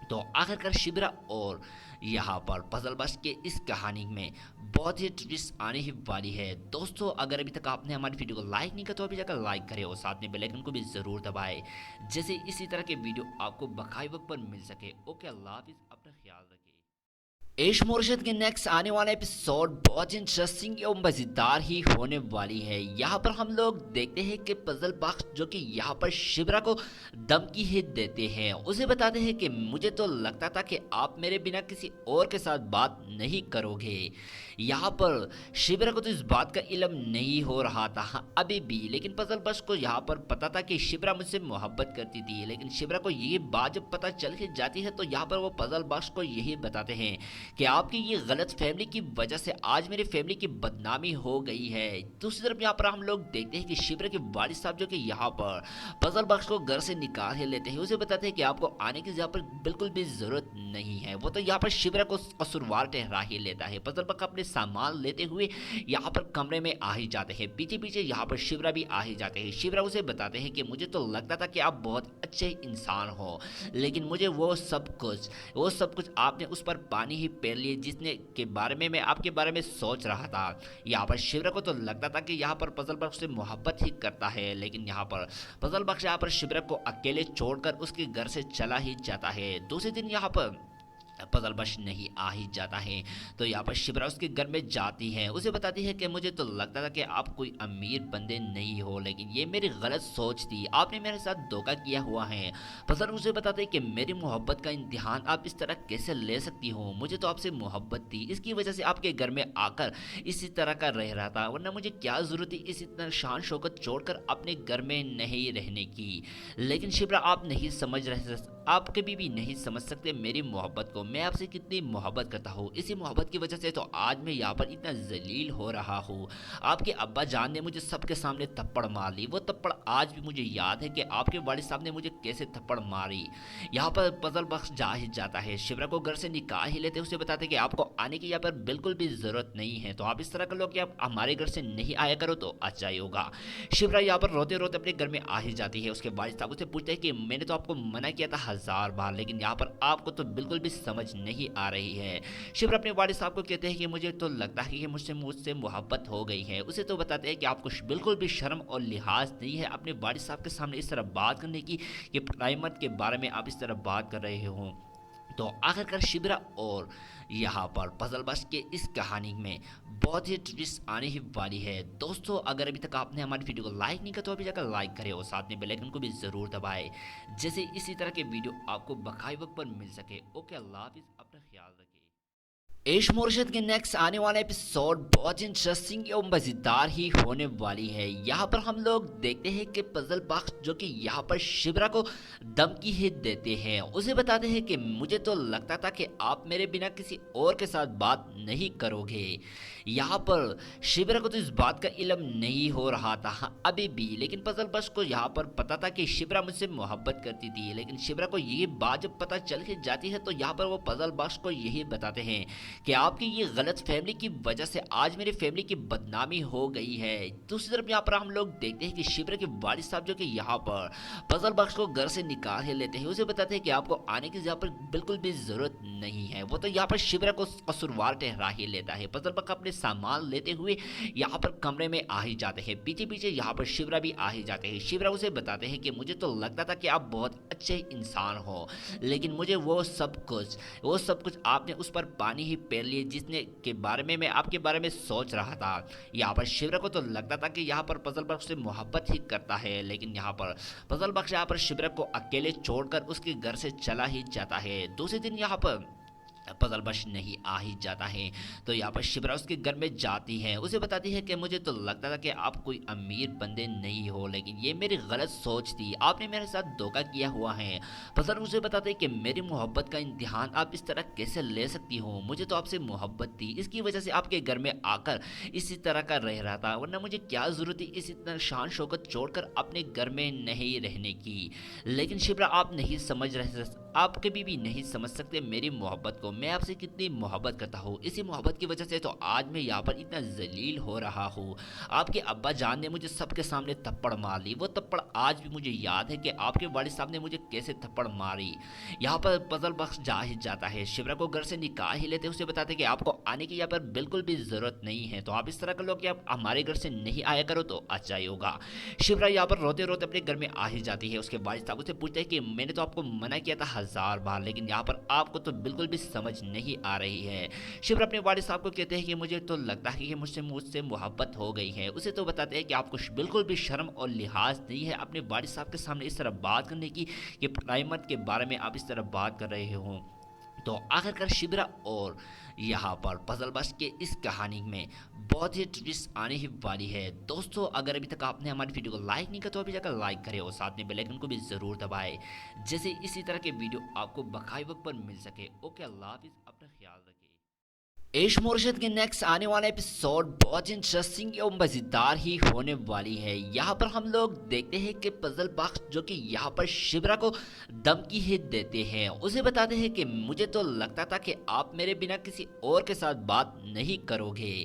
तो आखिरकार शिप्रा और यहाँ पर पजल बश के इस कहानी में बहुत ही ट्विस्ट आने ही वाली है। दोस्तों अगर अभी तक आपने हमारी वीडियो को लाइक नहीं किया तो अभी जाकर लाइक करें और साथ में बेल आइकन को भी ज़रूर दबाएं, जैसे इसी तरह के वीडियो आपको बकाया वक्त पर मिल सके। ओके, अल्लाह हाफिज़, अपना ख्याल रखें। एश मोर्शद के नेक्स्ट आने वाला एपिसोड बहुत इंटरेस्टिंग और मज़ेदार ही होने वाली है। यहाँ पर हम लोग देखते हैं कि पजल बख्श जो कि यहाँ पर शिप्रा को धमकी ही देते हैं, उसे बताते हैं कि मुझे तो लगता था कि आप मेरे बिना किसी और के साथ बात नहीं करोगे। यहाँ पर शिप्रा को तो इस बात का इल्म नहीं हो रहा था अभी भी, लेकिन पजल बख्श को यहाँ पर पता था कि शिप्रा मुझसे मोहब्बत करती थी, लेकिन शिप्रा को ये बात जब पता चल के जाती है तो यहाँ पर वो पजल बख्श को यही बताते हैं कि आपकी ये गलत फैमिली की वजह से आज मेरी फैमिली की बदनामी हो गई है। दूसरी तरफ यहाँ पर हम लोग देखते हैं कि शिप्रा के वालिद साहब जो कि यहाँ पर पजल बख्श को घर से निकाल ही लेते हैं, उसे बताते हैं कि आपको आने की यहाँ पर बिल्कुल भी जरूरत नहीं है। वो तो यहाँ पर शिप्रा को कसूरवार ठहरा ही लेता है। पजल बख्श अपने सामान लेते हुए यहाँ पर कमरे में आ ही जाते हैं, पीछे पीछे यहाँ पर शिप्रा भी आ ही जाते हैं। शिप्रा उसे बताते हैं कि मुझे तो लगता था कि आप बहुत अच्छे इंसान हो, लेकिन मुझे वो सब कुछ आपने उस पर पानी ही फेर लिए जिसने के बारे में मैं आपके बारे में सोच रहा था। यहाँ पर शिप्रा को तो लगता था कि यहाँ पर पजल बख्श से मोहब्बत ही करता है, लेकिन यहाँ पर पजल बख्श यहाँ पर शिप्रा को अकेले छोड़कर उसके घर से चला ही जाता है। दूसरे दिन यहाँ पर पजल बश नहीं आ ही जाता है, तो यहाँ पर शिप्रा उसके घर में जाती है, उसे बताती है कि मुझे तो लगता था कि आप कोई अमीर बंदे नहीं हो, लेकिन ये मेरी गलत सोच थी, आपने मेरे साथ धोखा किया हुआ है। पजल उसे बताते हैं कि मेरी मोहब्बत का इम्तिहान आप इस तरह कैसे ले सकती हो, मुझे तो आपसे मोहब्बत थी, इसकी वजह से आपके घर में आकर इसी तरह का रह रहा था, वरना मुझे क्या ज़रूरत थी इस इतना शान शौकत छोड़कर अपने घर में नहीं रहने की। लेकिन शिप्रा आप नहीं समझ रहे, आप कभी भी नहीं समझ सकते मेरी मोहब्बत को, मैं आपसे कितनी मोहब्बत करता हूँ, इसी मोहब्बत की वजह से तो आज मैं यहाँ पर इतना जलील हो रहा हूँ। आपके अब्बा जान ने मुझे सबके सामने थप्पड़ मार ली, वो थप्पड़ आज भी मुझे याद है कि आपके वालिद साहब ने मुझे कैसे थप्पड़ मारी। यहाँ पर पजल बख्श जा ही जाता है, शिप्रा को घर से निकाल ही लेते, उसे बताते कि आपको आने की यहाँ पर बिल्कुल भी ज़रूरत नहीं है, तो आप इस तरह कर लो कि आप हमारे घर से नहीं आया करो तो अच्छा ही होगा। शिप्रा यहाँ पर रोते रोते अपने घर में आ ही जाती है, उसके वालिद साहब उसे पूछते हैं कि मैंने तो आपको मना किया था 1000 बार, लेकिन यहाँ पर आपको तो बिल्कुल भी समझ नहीं आ रही है। शिप्रा अपने वालिद साहब को कहते हैं कि मुझे तो लगता है कि मुझसे मोहब्बत हो गई है। उसे तो बताते हैं कि आपको बिल्कुल भी शर्म और लिहाज नहीं है अपने वालिद साहब के सामने इस तरह बात करने की, कि प्राइमत के बारे में आप इस तरह बात कर रहे हो। तो आखिरकार शिप्रा और यहाँ पर पजल बश के इस कहानी में बहुत ही ट्विस्ट आने ही वाली है। दोस्तों अगर अभी तक आपने हमारी वीडियो को लाइक नहीं किया तो अभी जाकर लाइक करें और साथ में बेल आइकन को भी ज़रूर दबाएं, जैसे इसी तरह के वीडियो आपको बकाया वक्त पर मिल सके। ओके, अल्लाह हाफिज़, अपना ख्याल रखें। एश मोर्शद के नेक्स्ट आने वाला एपिसोड बहुत इंटरेस्टिंग और मज़ेदार ही होने वाली है। यहाँ पर हम लोग देखते हैं कि पजल बख्श जो कि यहाँ पर शिप्रा को धमकी ही देते हैं, उसे बताते हैं कि मुझे तो लगता था कि आप मेरे बिना किसी और के साथ बात नहीं करोगे। यहाँ पर शिप्रा को तो इस बात का इल्म नहीं हो रहा था अभी भी, लेकिन पजल बख्श को यहाँ पर पता था कि शिप्रा मुझसे मोहब्बत करती थी, लेकिन शिप्रा को ये बात जब पता चल के जाती है तो यहाँ पर वो पजल बख्श को यही बताते हैं کہ آپ کی یہ غلط فہمی کی وجہ سے آج میری فیملی کی بدنامی ہو گئی ہے۔ دوسری طرف یہاں پر ہم لوگ دیکھتے ہیں کہ شبرا کے والد صاحب جو کہ یہاں پر فضل بخش کو گھر سے نکال لیتے ہیں، اسے بتاتے ہیں کہ آپ کو آنے کی یہاں پر بالکل بھی ضرورت نہیں ہے۔ وہ تو یہاں پر شبرا کو قصوروار ٹھہرا ہی لیتا ہے۔ فضل بخش اپنے سامان لیتے ہوئے یہاں پر کمرے میں آ ہی جاتے ہیں، پیچھے پیچھے یہاں پر شبرا بھی آ ہی جاتے ہیں۔ شبرا اسے بتاتے ہیں کہ مجھے تو لگتا تھا کہ آپ بہت اچھے انسان ہو، لیکن مجھے وہ سب کچھ آپ نے اس پر پانی ہی پھیر لیے جس نے کے بارے میں آپ کے بارے میں سوچ رہا تھا۔ یہاں پر شبرا کو تو لگتا تھا کہ یہاں پر فضل بخش سے محبت ہی کرتا ہے، لیکن یہاں پر فضل بخش یہاں پر شبرا کو اکیلے چھوڑ کر اس کے گھر سے چلا ہی جاتا ہے۔ دوسرے دن یہاں پر فضل بخش نہیں آ ہی جاتا ہے تو یہاں پر شبرا اس کے گھر میں جاتی ہے، اسے بتاتی ہے کہ مجھے تو لگتا تھا کہ آپ کوئی امیر بندے نہیں ہو، لیکن یہ میری غلط سوچ تھی، آپ نے میرے ساتھ دھوکہ کیا ہوا ہے۔ فضل اسے بتاتے ہیں کہ میری محبت کا امتحان آپ اس طرح کیسے لے سکتی ہو، مجھے تو آپ سے محبت تھی، اس کی وجہ سے آپ کے گھر میں آ کر اسی طرح کا رہ رہا تھا، ورنہ مجھے کیا ضرورت تھی اسی طرح شان شوکت چھوڑ کر اپنے گھر میں نہیں رہنے کی۔ لیکن شبرا آپ نہیں سمجھ رہے، آپ کبھی بھی نہیں سمجھ سکتے میری محبت کو، میں آپ سے کتنی محبت کرتا ہوں، اسی محبت کی وجہ سے تو آج میں یہاں پر اتنا ذلیل ہو رہا ہوں۔ آپ کے ابا جان نے مجھے سب کے سامنے تھپڑ مار لی، وہ تھپڑ آج بھی مجھے یاد ہے کہ آپ کے والد صاحب نے مجھے کیسے تھپڑ ماری۔ یہاں پر فضل بخش جا ہی جاتا ہے، شبرا کو گھر سے نکال ہی لیتے، اسے بتاتے کہ آپ کو آنے کی یہاں پر بالکل بھی ضرورت نہیں ہے، تو آپ اس طرح کر لو کہ آپ ہمارے گھر سے نہیں آیا کرو تو اچھا ہی ہوگا۔ شبرا یہاں پر روتے روتے اپنے گھر میں آ ہی جاتی ہے، اس کے والد صاحب سے پوچھتے ہیں کہ میں نے تو آپ کو منع کیا تھا 1000 بار، لیکن یہاں پر آپ کو تو بالکل بھی سمجھ نہیں آ رہی ہے۔ شبرا اپنے والد صاحب کو کہتے ہیں کہ مجھے تو لگتا ہے کہ مجھ سے محبت ہو گئی ہے، اسے تو بتاتے ہیں کہ آپ کو بالکل بھی شرم اور لحاظ نہیں ہے اپنے والد صاحب کے سامنے اس طرح بات کرنے کی کہ پرائمت کے بارے میں آپ اس طرح بات کر رہے ہوں۔ تو آخر کار شبرا اور یہاں پر فضل بخش کے اس کہانی میں بہت ہی ٹویسٹ آنے ہی والی ہے۔ دوستو اگر ابھی تک آپ نے ہماری ویڈیو کو لائک نہیں کیا تو ابھی جا کر لائک کرے اور ساتھ میں بیل آئیکن کو بھی ضرور دبائے، جیسے اسی طرح کے ویڈیو آپ کو بقائے وقت پر مل سکے۔ اوکے، اللہ حافظ، اپنا خیال رکھیں۔ عشق مرشد کے نیکسٹ آنے والا ایپیسوڈ بہت انٹرسٹنگ اور مزیدار ہی ہونے والی ہے۔ یہاں پر ہم لوگ دیکھتے ہیں کہ فضل بخش جو کہ یہاں پر شبرا کو دھمکی ہی دیتے ہیں، اسے بتاتے ہیں کہ مجھے تو لگتا تھا کہ آپ میرے بنا کسی اور کے ساتھ بات نہیں کرو گے۔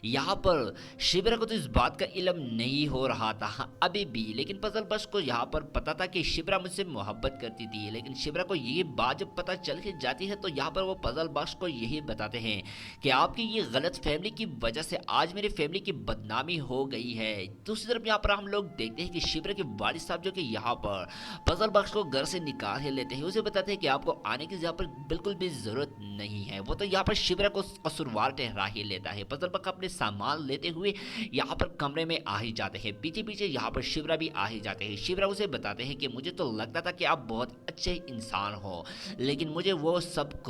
یہاں پر شبرا کو تو اس بات کا علم نہیں ہو رہا تھا ابھی بھی، لیکن فضل بخش کو یہاں پر پتا تھا کہ شبرا مجھ سے محبت کرتی تھی، لیکن شبرا کو یہ بات جب پتا چل کے جاتی ہے تو یہاں پر وہ فضل بخش کو یہی بتاتے ہیں کہ آپ کی یہ غلط فیملی کی وجہ سے آج میری فیملی کی بدنامی ہو گئی ہے۔ دوسری طرف یہاں پر ہم لوگ دیکھتے ہیں کہ شبرا کے والد صاحب جو کہ یہاں پر فضل بخش کو گھر سے نکال ہی لیتے ہیں، اسے بتاتے ہیں کہ آپ کو آنے کی یہاں پر بالکل بھی ضرورت نہیں ہے۔ وہ تو یہاں پر شبرا کو قصوروار ٹھہرا ہی لیتا ہے۔ فضل بخش اپنے سامان لیتے ہوئے یہاں پر کمرے میں آ ہی جاتے ہیں، پیچھے پیچھے یہاں پر شبرا بھی آ ہی جاتے ہیں۔ شبرا اسے بتاتے ہیں کہ مجھے تو لگتا تھا کہ آپ بہت اچھے انسان ہو، لیکن مجھے وہ سب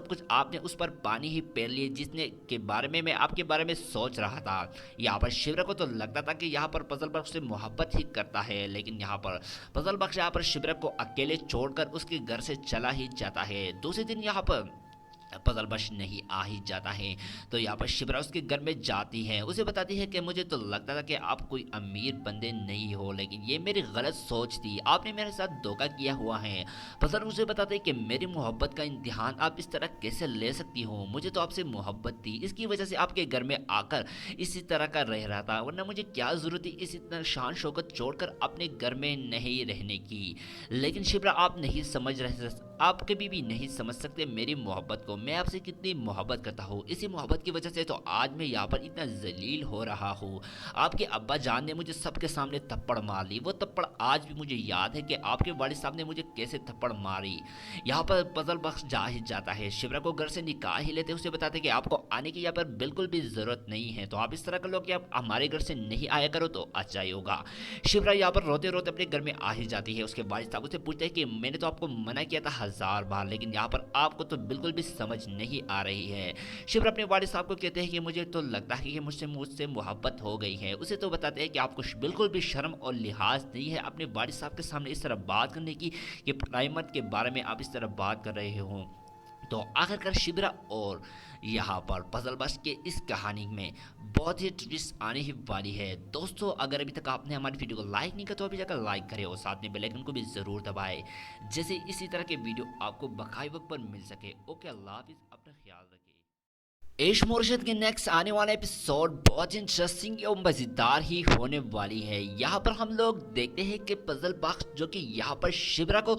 کچھ آپ نے اس پر پانی ہی پھیر لیے جس نے کے بارے میں آپ کے بارے میں سوچ رہا تھا۔ یہاں پر شبرا کو تو لگتا تھا کہ یہاں پر فضل بخش سے محبت ہی کرتا ہے، لیکن یہاں پر فضل بخش یہاں پر شبرا کو اکیلے چھوڑ کر اس کے گھر سے چلا ہی جاتا ہے۔ دوسرے دن یہاں پر فضل بخش نہیں آ ہی جاتا ہے تو یہاں پر شبرا اس کے گھر میں جاتی ہے، اسے بتاتی ہے کہ مجھے تو لگتا تھا کہ آپ کوئی امیر بندے نہیں ہو، لیکن یہ میری غلط سوچ تھی، آپ نے میرے ساتھ دھوکہ کیا ہوا ہے۔ فضل اسے بتاتے ہیں کہ میری محبت کا امتحان آپ اس طرح کیسے لے سکتی ہو، مجھے تو آپ سے محبت تھی، اس کی وجہ سے آپ کے گھر میں آ کر اسی طرح کا رہ رہا تھا، ورنہ مجھے کیا ضرورت تھی اسی طرح شان شوکت چھوڑ کر اپنے گھر میں نہیں رہنے کی۔ لیکن شبرا آپ نہیں سمجھ رہے، آپ کبھی بھی نہیں سمجھ سکتے میری محبت کو، میں آپ سے کتنی محبت کرتا ہوں، اسی محبت کی وجہ سے تو آج میں یہاں پر اتنا ذلیل ہو رہا ہوں۔ آپ کے ابا جان نے مجھے سب کے سامنے تھپڑ مار لی، وہ تھپڑ آج بھی مجھے یاد ہے کہ آپ کے والد صاحب نے مجھے کیسے تھپڑ ماری۔ یہاں پر فضل بخش جا ہی جاتا ہے، شبرا کو گھر سے نکال ہی لیتے، اسے بتاتے کہ آپ کو آنے کی یہاں پر بالکل بھی ضرورت نہیں ہے، تو آپ اس طرح کر لو کہ آپ ہمارے گھر سے نہیں آیا کرو تو اچھا ہی ہوگا۔ شبرا یہاں پر روتے روتے اپنے گھر میں آ ہی جاتی ہے، اس کے والد صاحب سے پوچھتے ہیں کہ میں نے تو آپ کو منع کیا تھا 1000 بار، لیکن یہاں پر آپ کو تو بالکل بھی سمجھ نہیں آ رہی ہے۔ شبرا اپنے والد صاحب کو کہتے ہیں کہ مجھے تو لگتا ہے کہ مجھ سے محبت ہو گئی ہے، اسے تو بتاتے ہیں کہ آپ کو بالکل بھی شرم اور لحاظ نہیں ہے اپنے والد صاحب کے سامنے اس طرح بات کرنے کی کہ پرائمت کے بارے میں آپ اس طرح بات کر رہے ہوں۔ तो आखिरकार शिबरा और यहाँ पर पजल बस के इस कहानी में बहुत ही ट्विस्ट आने ही वाली है। दोस्तों अगर अभी तक आपने हमारी वीडियो को लाइक नहीं किया तो अभी जाकर लाइक करें और साथ में बेल आइकन को भी ज़रूर दबाएं, जैसे इसी तरह के वीडियो आपको बकाई वक्त पर मिल सके। ओके, अल्लाह हाफिज़, अपना ख्याल रखें। इश्क मुर्शिद के नेक्स्ट आने वाला एपिसोड बहुत इंटरेस्टिंग और मज़ेदार ही होने वाली है। यहाँ पर हम लोग देखते हैं कि पजल बख्श जो कि यहाँ पर शिबरा को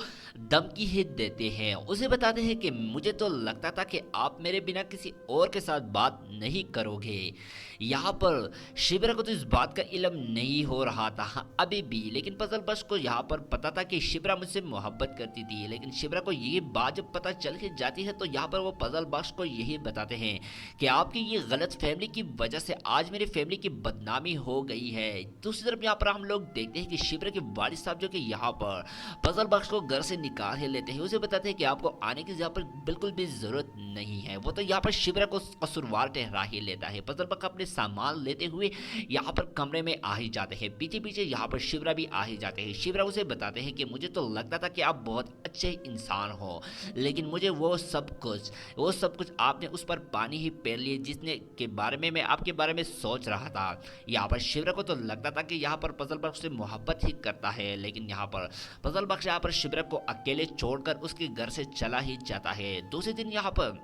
धमकी ही देते हैं, उसे बताते हैं कि मुझे तो लगता था कि आप मेरे बिना किसी और के साथ बात नहीं करोगे। यहाँ पर शिबरा को तो इस बात का इल्म नहीं हो रहा था अभी भी, लेकिन पजल बख्श को यहाँ पर पता था कि शिबरा मुझसे मोहब्बत करती थी। लेकिन शिबरा को ये बात जब पता चल के जाती है तो यहाँ पर वो पजल बख्श को यही बताते हैं कि आपकी ये गलत फैमिली की वजह से आज मेरी फैमिली की बदनामी हो गई है। दूसरी तरफ यहाँ पर हम लोग देखते हैं कि शिबरा के वालिद साहब जो कि यहाँ पर पजल बख्श को घर से निकाल लेते हैं, उसे बताते हैं कि आपको आने की यहाँ पर बिल्कुल भी जरूरत नहीं है। वो तो यहाँ पर शिबरा को कसूरवार ठहरा ही लेता है। पजल बख्श अपने सामान लेते हुए यहाँ पर कमरे में आ ही जाते हैं। पीछे पीछे यहाँ पर शिबरा भी आ ही जाते हैं। शिबरा उसे बताते हैं कि मुझे तो लगता था कि आप बहुत अच्छे इंसान हो, लेकिन मुझे वो सब कुछ आपने उस पर पानी ही पेर लिए जिसने के बारे में मैं आपके बारे में सोच रहा था। यहाँ पर शिबरा को तो लगता था कि यहाँ पर पजल बख्श से मोहब्बत ही करता है, लेकिन यहाँ पर पजल बख्श यहाँ पर शिबरा को अकेले छोड़कर उसके घर से चला ही जाता है। दूसरे दिन यहाँ पर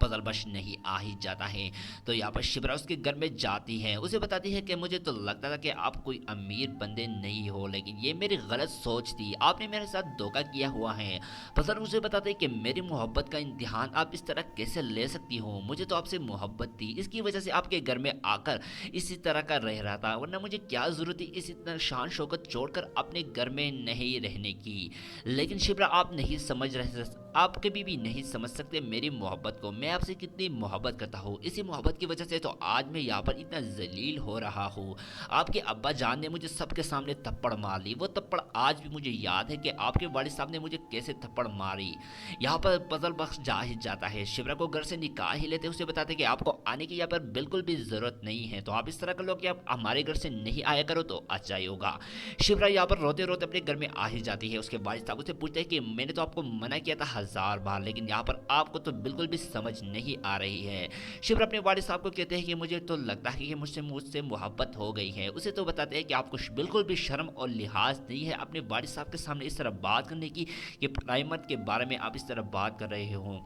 पजल बख्श नहीं आ ही जाता है तो यहाँ पर शिबरा उसके घर में जाती है, उसे बताती है कि मुझे तो लगता था कि आप कोई अमीर बंदे नहीं हो, लेकिन ये मेरी गलत सोच थी, आपने मेरे साथ धोखा किया हुआ है। पजल उसे बताते हैं कि मेरी मोहब्बत का इम्तिहान आप इस तरह कैसे ले सकती हो, मुझे तो आपसे मोहब्बत थी, इसकी वजह से आपके घर में आकर इसी तरह का रह रहा था, वरना मुझे क्या जरूरत थी इस इतना शान शौकत छोड़कर अपने घर में नहीं रहने की। लेकिन शिबरा आप नहीं समझ रहे, आप कभी भी नहीं समझ सकते मेरी मोहब्बत को, मैं आपसे कितनी मोहब्बत करता हूँ। इसी मोहब्बत की वजह से तो आज मैं यहाँ पर इतना जलील हो रहा हूँ। आपके अब्बा जान ने मुझे सबके सामने थप्पड़ मार ली, वो थप्पड़ आज भी मुझे याद है कि आपके वालिद साहब ने मुझे कैसे थप्पड़ मारी। यहाँ पर पजल बख्श जा ही जाता है, शिबरा को घर से निकाल ही लेते, उसे बताते कि आपको आने की यहाँ पर बिल्कुल भी ज़रूरत नहीं है, तो आप इस तरह कर लो कि आप हमारे घर से नहीं आया करो तो अच्छा ही होगा। शिबरा यहाँ पर रोते रोते अपने घर में आ ही जाती है। उसके वालिद साहब उसे पूछते हैं कि मैंने तो आपको मना किया था 1000 बार, लेकिन यहाँ पर आपको तो बिल्कुल भी समझ नहीं आ रही है। शिबरा अपने वालिद साहब को कहते हैं कि मुझे तो लगता है कि मुझसे मोहब्बत हो गई है। उसे तो बताते हैं कि आपको बिल्कुल भी शर्म और लिहाज नहीं है अपने वालिद साहब के सामने इस तरह बात करने की कि प्राइमर के बारे में आप इस तरह बात कर रहे हो।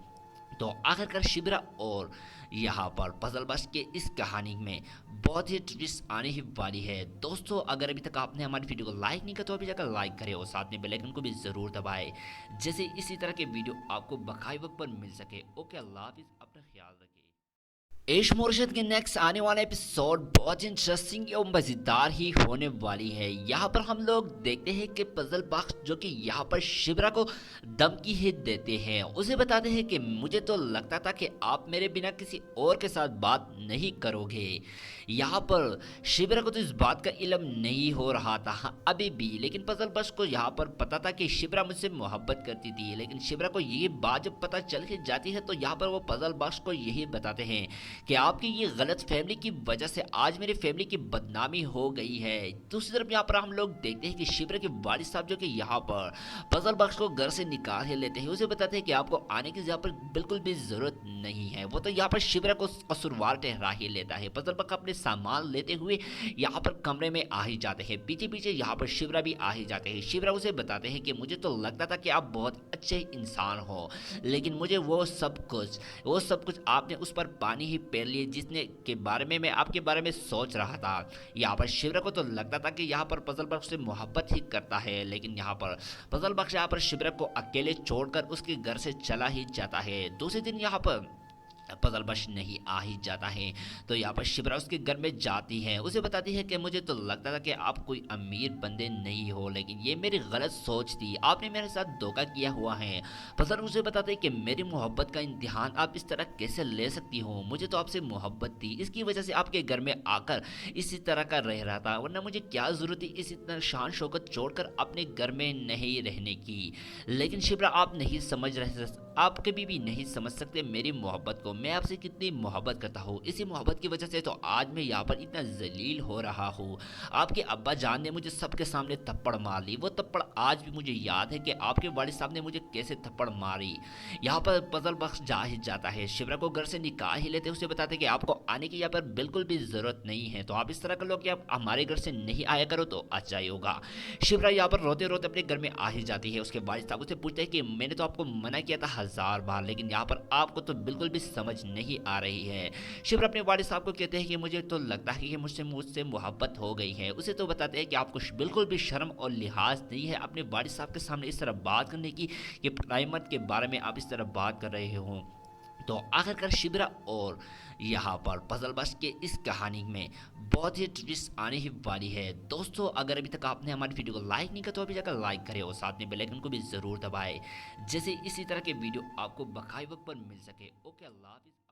तो आखिरकार शिबरा और यहाँ पर पजल बख्श के इस कहानी में बहुत ही ट्विस्ट आने ही वाली है। दोस्तों अगर अभी तक आपने हमारी वीडियो को लाइक नहीं किया तो अभी जाकर लाइक करें और साथ में बेल आइकन को भी ज़रूर दबाएं, जैसे इसी तरह के वीडियो आपको बकाई वक्त पर मिल सके। ओके, अल्लाह हाफिज़, अपना ख्याल रखें। इश्क मुर्शिद के नेक्स्ट आने वाला एपिसोड बहुत इंटरेस्टिंग और मज़ेदार ही होने वाली है। यहाँ पर हम लोग देखते हैं कि पजल बख्श जो कि यहाँ पर शिबरा को धमकी ही देते हैं, उसे बताते हैं कि मुझे तो लगता था कि आप मेरे बिना किसी और के साथ बात नहीं करोगे। यहाँ पर शिबरा को तो इस बात का इल्म नहीं हो रहा था अभी भी, लेकिन पजल बख्श को यहाँ पर पता था कि शिबरा मुझसे मोहब्बत करती थी। लेकिन शिबरा को ये बात जब पता चल के जाती है तो यहाँ पर वो पजल बख्श को यही बताते हैं कि आपकी ये गलत फैमिली की वजह से आज मेरी फैमिली की बदनामी हो गई है। दूसरी तरफ यहाँ पर हम लोग देखते हैं कि शिबरा के वालिद साहब जो कि यहाँ पर पजल बख्श को घर से निकाल लेते हैं, उसे बताते हैं कि आपको आने की यहाँ पर बिल्कुल भी जरूरत नहीं है। वो तो यहाँ पर शिबरा को कसूरवार ठहरा ही लेता है। पजल बख्श अपने सामान लेते हुए यहाँ पर कमरे में आ ही जाते हैं। पीछे पीछे यहाँ पर शिबरा भी आ ही जाते हैं। शिबरा उसे बताते हैं कि मुझे तो लगता था कि आप बहुत अच्छे इंसान हो, लेकिन मुझे वो सब कुछ आपने उस पर पानी ही पेर लिए जिसने के बारे में मैं आपके बारे में सोच रहा था। यहाँ पर शिबरा को तो लगता था कि यहाँ पर पजल बख्श से मोहब्बत ही करता है, लेकिन यहाँ पर पजल बख्श यहाँ पर शिबरा को अकेले छोड़कर उसके घर से चला ही जाता है। दूसरे दिन यहाँ पर पजल बख्श नहीं आ ही जाता है तो यहाँ पर शिबरा उसके घर में जाती है, उसे बताती है कि मुझे तो लगता था कि आप कोई अमीर बंदे नहीं हो, लेकिन ये मेरी गलत सोच थी, आपने मेरे साथ धोखा किया हुआ है। पजल उसे बताते हैं कि मेरी मोहब्बत का इम्तिहान आप इस तरह कैसे ले सकती हो, मुझे तो आपसे मोहब्बत थी, इसकी वजह से आपके घर में आकर इसी तरह का रह रहा था, वरना मुझे क्या जरूरत थी इस इतना शान शौकत छोड़कर अपने घर में नहीं रहने की। लेकिन शिबरा आप नहीं समझ रहे, आप कभी भी नहीं समझ सकते मेरी मोहब्बत को, मैं आपसे कितनी मोहब्बत करता हूँ। इसी मोहब्बत की वजह से तो आज मैं यहाँ पर इतना जलील हो रहा हूँ। आपके अब्बा जान ने मुझे सबके सामने थप्पड़ मार ली, वो थप्पड़ आज भी मुझे याद है कि आपके वालिद साहब ने मुझे कैसे थप्पड़ मारी। यहाँ पर पजल बख्श जा ही जाता है, शिवरा को घर से निकाल ही लेते, उसे बताते कि आपको आने की यहाँ पर बिल्कुल भी ज़रूरत नहीं है, तो आप इस तरह कर लो कि आप हमारे घर से नहीं आया करो तो अच्छा ही होगा। शिवरा यहाँ पर रोते रोते अपने घर में आ ही जाती है। उसके वालिद साहब उससे पूछते हैं कि मैंने तो आपको मना किया था 1000 बार, लेकिन यहाँ पर आपको तो बिल्कुल भी समझ नहीं आ रही है। शिवरा अपने वालिद साहब को कहते हैं कि मुझे तो लगता है कि मुझसे मोहब्बत हो गई है। उसे तो बताते हैं कि आपको बिल्कुल भी शर्म और लिहाज नहीं है अपने वालिद साहब के सामने इस तरह बात करने की, कि प्राइमत के बारे में आप इस तरह बात कर रहे हो। तो आखिरकार शिबरा और यहाँ पर पजल बख्श के इस कहानी में बहुत ही ट्विस्ट आने ही वाली है। दोस्तों अगर अभी तक आपने हमारी वीडियो को लाइक नहीं किया तो अभी जाकर लाइक करें और साथ में बेल आइकन को भी ज़रूर दबाएं, जैसे इसी तरह के वीडियो आपको बकाए वक्त पर मिल सके। ओके, अल्लाह हाफिज़।